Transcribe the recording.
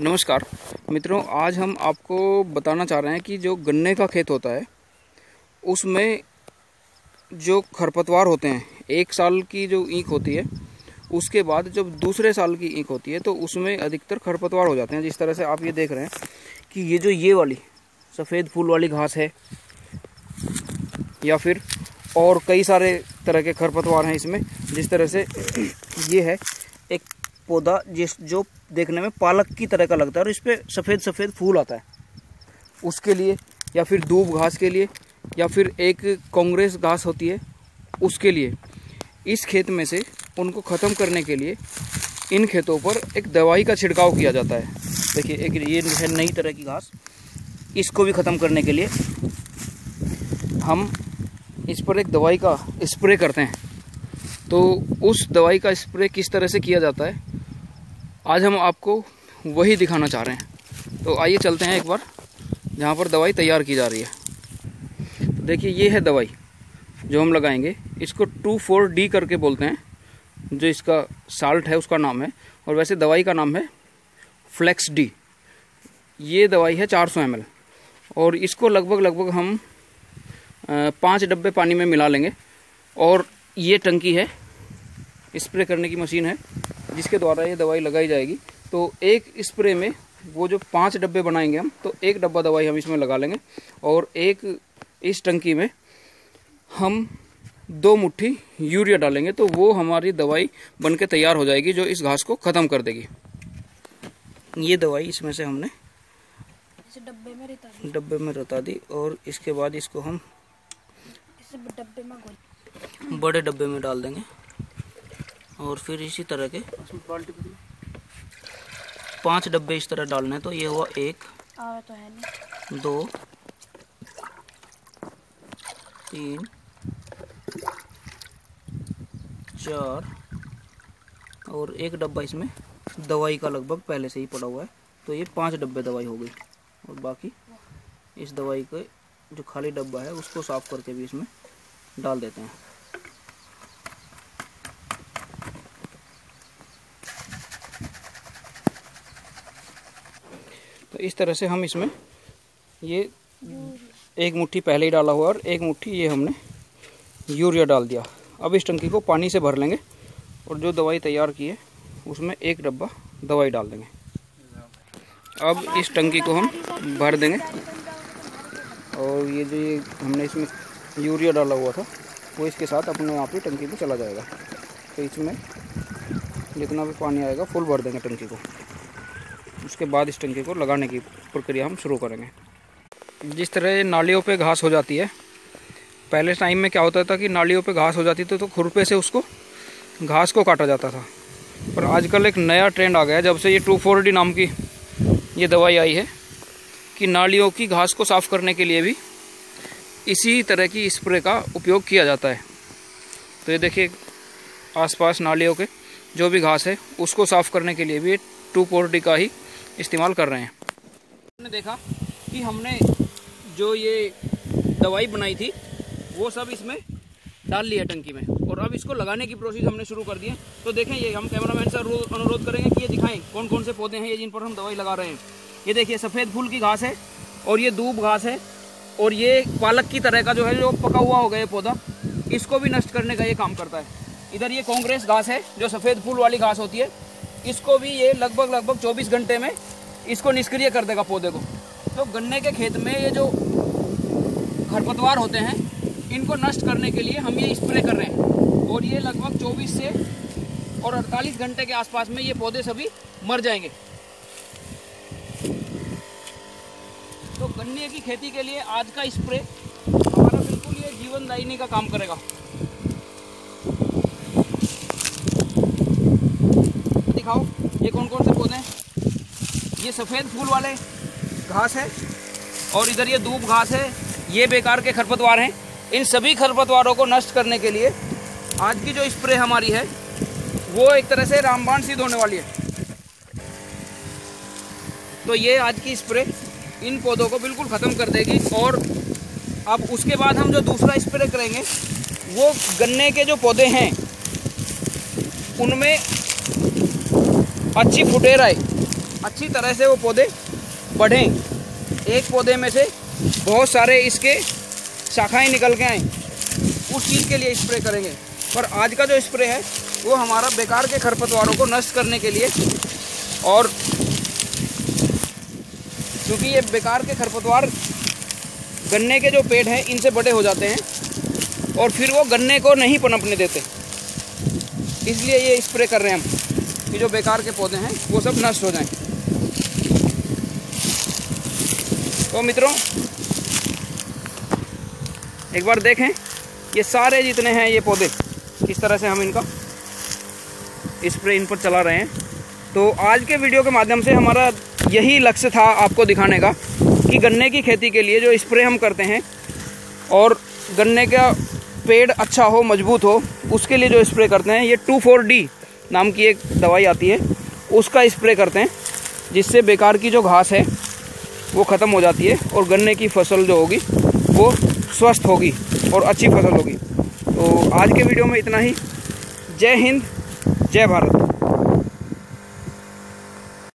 नमस्कार मित्रों, आज हम आपको बताना चाह रहे हैं कि जो गन्ने का खेत होता है उसमें जो खरपतवार होते हैं, 1 साल की जो ईख होती है उसके बाद जब दूसरे साल की ईख होती है तो उसमें अधिकतर खरपतवार हो जाते हैं। जिस तरह से आप ये देख रहे हैं कि ये जो ये वाली सफ़ेद फूल वाली घास है या फिर और कई सारे तरह के खरपतवार हैं इसमें। जिस तरह से ये है एक पौधा जो देखने में पालक की तरह का लगता है और इस पर सफ़ेद सफ़ेद फूल आता है, उसके लिए, या फिर दूब घास के लिए, या फिर एक कांग्रेस घास होती है उसके लिए। इस खेत में से उनको ख़त्म करने के लिए इन खेतों पर एक दवाई का छिड़काव किया जाता है। देखिए, एक ये है नई तरह की घास, इसको भी ख़त्म करने के लिए हम इस पर एक दवाई का स्प्रे करते हैं। तो उस दवाई का स्प्रे किस तरह से किया जाता है आज हम आपको वही दिखाना चाह रहे हैं। तो आइए चलते हैं एक बार जहाँ पर दवाई तैयार की जा रही है। तो देखिए, ये है दवाई जो हम लगाएंगे, इसको 2,4-D करके बोलते हैं, जो इसका साल्ट है उसका नाम है, और वैसे दवाई का नाम है फ्लेक्स डी। ये दवाई है 400 ml और इसको लगभग हम 5 डब्बे पानी में मिला लेंगे। और ये टंकी है, स्प्रे करने की मशीन है जिसके द्वारा ये दवाई लगाई जाएगी। तो एक स्प्रे में वो जो 5 डब्बे बनाएंगे हम, तो 1 डब्बा दवाई हम इसमें लगा लेंगे और एक इस टंकी में हम 2 मुट्ठी यूरिया डालेंगे। तो वो हमारी दवाई बनके तैयार हो जाएगी जो इस घास को ख़त्म कर देगी। ये दवाई इसमें से हमने डब्बे में रता दी और इसके बाद इसको हम बड़े डब्बे में डाल देंगे और फिर इसी तरह के 5 डब्बे इस तरह डालने हैं। तो ये हुआ 1, 2, 3, 4 और 1 डब्बा इसमें दवाई का लगभग पहले से ही पड़ा हुआ है। तो ये 5 डब्बे दवाई हो गई और बाकी इस दवाई के जो खाली डब्बा है उसको साफ करके भी इसमें डाल देते हैं। तो इस तरह से हम इसमें ये 1 मुट्ठी पहले ही डाला हुआ और 1 मुट्ठी ये हमने यूरिया डाल दिया। अब इस टंकी को पानी से भर लेंगे और जो दवाई तैयार की है उसमें 1 डब्बा दवाई डाल देंगे। अब इस टंकी को हम भर देंगे और ये जो ये हमने इसमें यूरिया डाला हुआ था वो इसके साथ अपने आप ही टंकी में चला जाएगा। तो इसमें जितना भी पानी आएगा फुल भर देंगे टंकी को। उसके बाद इस टंकी को लगाने की प्रक्रिया हम शुरू करेंगे। जिस तरह नालियों पे घास हो जाती है, पहले टाइम में क्या होता था कि नालियों पे घास हो जाती थी तो खुरपे से उसको घास को काटा जाता था। पर आजकल एक नया ट्रेंड आ गया है जब से ये 2,4-D नाम की ये दवाई आई है कि नालियों की घास को साफ़ करने के लिए भी इसी तरह की स्प्रे का उपयोग किया जाता है। तो ये देखिए, आसपास नालियों के जो भी घास है उसको साफ़ करने के लिए भी 2,4-D का ही इस्तेमाल कर रहे हैं। हमने देखा कि हमने जो ये दवाई बनाई थी वो सब इसमें डाल लिया टंकी में और अब इसको लगाने की प्रोसेस हमने शुरू कर दी है। तो देखें, ये हम कैमरामैन से अनुरोध करेंगे कि ये दिखाएं कौन कौन से पौधे हैं ये जिन पर हम दवाई लगा रहे हैं। ये देखिए, सफ़ेद फूल की घास है और ये दूब घास है और ये पालक की तरह का जो है जो पका हुआ हो गया ये पौधा, इसको भी नष्ट करने का ये काम करता है। इधर ये कांग्रेस घास है जो सफ़ेद फूल वाली घास होती है, इसको भी ये लगभग 24 घंटे में इसको निष्क्रिय कर देगा पौधे को। तो गन्ने के खेत में ये जो खरपतवार होते हैं इनको नष्ट करने के लिए हम ये स्प्रे कर रहे हैं और ये लगभग 24 से और 48 घंटे के आसपास में ये पौधे सभी मर जाएंगे। तो गन्ने की खेती के लिए आज का स्प्रे हमारा बिल्कुल ये जीवनदायिनी का काम करेगा। दिखाओ ये कौन कौन से पौधे हैं। ये सफ़ेद फूल वाले घास है और इधर ये दूब घास है, ये बेकार के खरपतवार हैं। इन सभी खरपतवारों को नष्ट करने के लिए आज की जो स्प्रे हमारी है वो एक तरह से रामबाण सिद्ध होने वाली है। तो ये आज की स्प्रे इन पौधों को बिल्कुल ख़त्म कर देगी। और अब उसके बाद हम जो दूसरा स्प्रे करेंगे वो गन्ने के जो पौधे हैं उनमें अच्छी फुटेर आए, अच्छी तरह से वो पौधे बढ़ें। एक पौधे में से बहुत सारे इसके शाखाएं निकल के आएँ, उस चीज़ के लिए स्प्रे करेंगे। पर आज का जो स्प्रे है वो हमारा बेकार के खरपतवारों को नष्ट करने के लिए, और क्योंकि ये बेकार के खरपतवार गन्ने के जो पेड़ हैं इनसे बड़े हो जाते हैं और फिर वो गन्ने को नहीं पनपने देते, इसलिए ये स्प्रे कर रहे हैं हम कि जो बेकार के पौधे हैं वो सब नष्ट हो जाएं। तो मित्रों एक बार देखें ये सारे जितने हैं ये पौधे किस तरह से हम इनका स्प्रे इन पर चला रहे हैं। तो आज के वीडियो के माध्यम से हमारा यही लक्ष्य था आपको दिखाने का कि गन्ने की खेती के लिए जो स्प्रे हम करते हैं और गन्ने का पेड़ अच्छा हो, मजबूत हो, उसके लिए जो स्प्रे करते हैं, ये 2,4-D नाम की एक दवाई आती है, उसका स्प्रे करते हैं, जिससे बेकार की जो घास है वो ख़त्म हो जाती है और गन्ने की फसल जो होगी वो स्वस्थ होगी और अच्छी फसल होगी। तो आज के वीडियो में इतना ही। जय हिंद, जय भारत।